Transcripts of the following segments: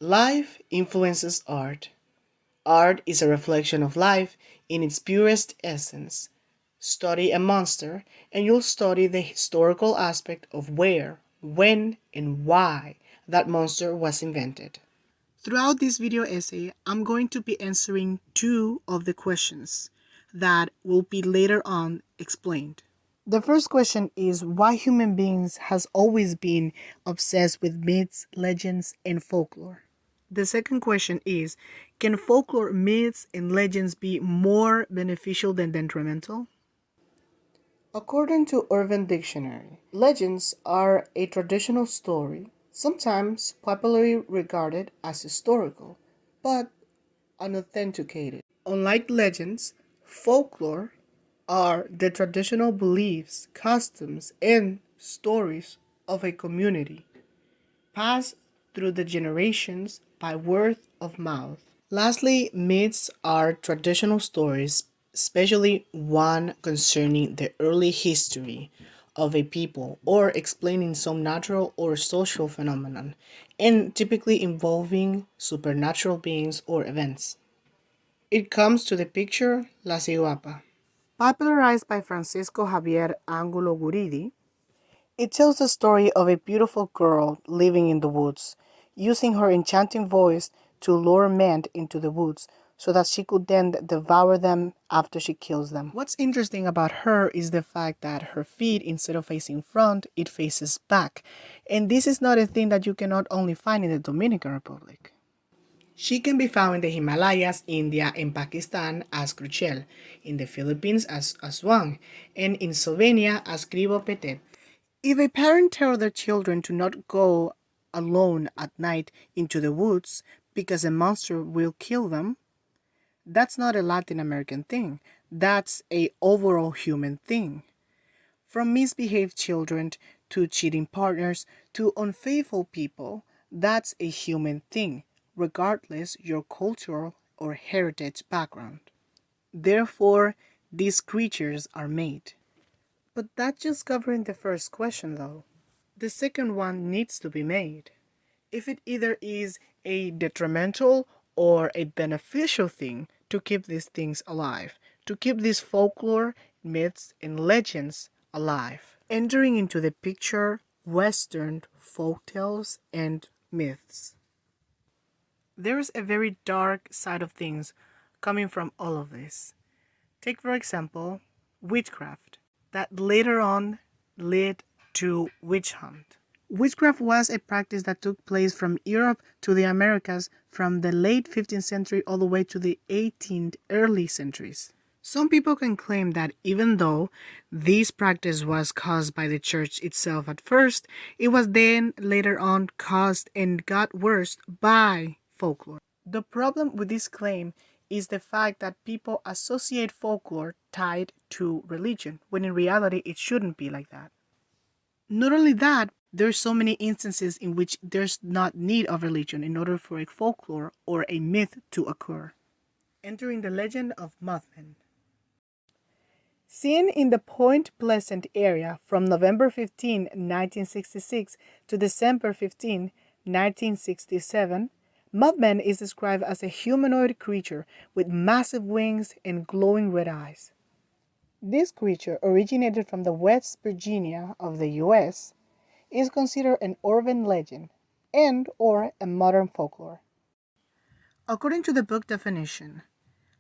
Life influences art. Art is a reflection of life in its purest essence. Study a monster, and you'll study the historical aspect of where, when, and why that monster was invented. Throughout this video essay, I'm going to be answering two of the questions that will be later on explained. The first question is why human beings has always been obsessed with myths, legends, and folklore. The second question is can folklore, myths, and legends be more beneficial than detrimental? According to Urban Dictionary, legends are a traditional story, sometimes popularly regarded as historical, but unauthenticated. Unlike legends, folklore are the traditional beliefs, customs, and stories of a community, passed through the generations by word of mouth. Lastly, myths are traditional stories, especially one concerning the early history of a people or explaining some natural or social phenomenon, and typically involving supernatural beings or events. It comes to the picture La Ciguapa. Popularized by Francisco Javier Angulo Guridi, it tells the story of a beautiful girl living in the woods, using her enchanting voice to lure men into the woods so that she could then devour them after she kills them. What's interesting about her is the fact that her feet, instead of facing front, it faces back. And this is not a thing that you cannot only find in the Dominican Republic. She can be found in the Himalayas, India, and Pakistan as Cruchel, in the Philippines as Aswang, and in Slovenia as Krivo Petet. If a parent tells their children to not go alone at night into the woods because a monster will kill them, that's not a Latin American thing. That's a overall human thing. From misbehaved children to cheating partners to unfaithful people, that's a human thing, regardless your cultural or heritage background. Therefore, these creatures are made. But that's just covering the first question though. The second one needs to be made. If it either is a detrimental or a beneficial thing to keep these things alive, to keep these folklore, myths, and legends alive. Entering into the picture, Western folktales and myths. There is a very dark side of things coming from all of this. Take, for example, witchcraft, that later on led to witch hunt. Witchcraft was a practice that took place from Europe to the Americas from the late 15th century all the way to the 18th early centuries. Some people can claim that even though this practice was caused by the church itself at first, it was then later on caused and got worse by folklore. The problem with this claim is the fact that people associate folklore tied to religion, when in reality it shouldn't be like that. Not only that, there's so many instances in which there's not need of religion in order for a folklore or a myth to occur. Entering the legend of Mothman. Seen in the Point Pleasant area from November 15, 1966 to December 15, 1967, Mothman is described as a humanoid creature with massive wings and glowing red eyes. This creature, originated from the West Virginia of the US, is considered an urban legend and or a modern folklore. According to the book definition,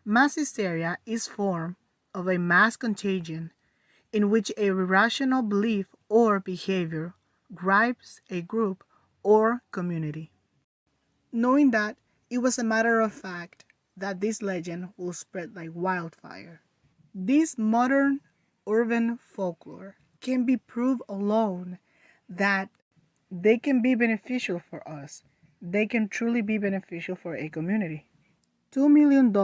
mass hysteria is form of a mass contagion in which a irrational belief or behavior gripes a group or community. Knowing that, it was a matter of fact that this legend will spread like wildfire. This modern urban folklore can be proof alone that they can be beneficial for us. They can truly be beneficial for a community. $2 million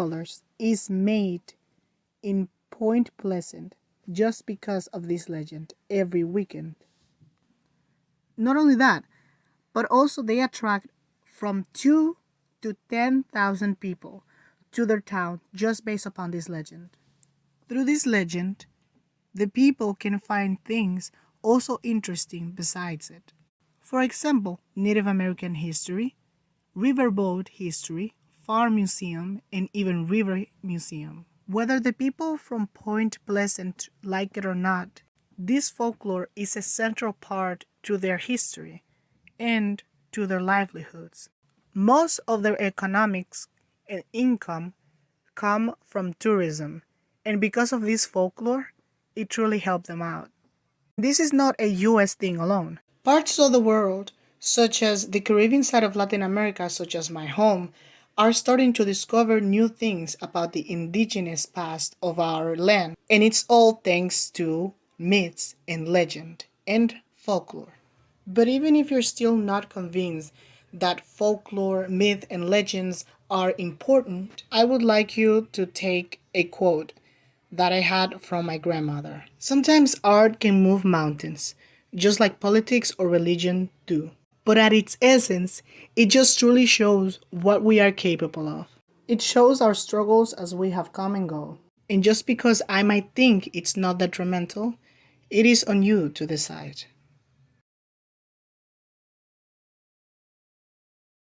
is made in Point Pleasant just because of this legend every weekend. Not only that, but also they attract from 2 to 10,000 people to their town just based upon this legend. Through this legend, the people can find things also interesting besides it. For example, Native American history, riverboat history, farm museum, and even river museum. Whether the people from Point Pleasant like it or not, this folklore is a central part to their history and to their livelihoods. Most of their economics and income come from tourism, and because of this folklore, it truly helped them out. This is not a US thing alone. Parts of the world, such as the Caribbean side of Latin America, such as my home, are starting to discover new things about the indigenous past of our land, and it's all thanks to myths and legend and folklore. But even if you're still not convinced that folklore, myth, and legends are important, I would like you to take a quote that I had from my grandmother. Sometimes art can move mountains, just like politics or religion do. But at its essence, it just truly shows what we are capable of. It shows our struggles as we have come and go. And just because I might think it's not detrimental, it is on you to decide.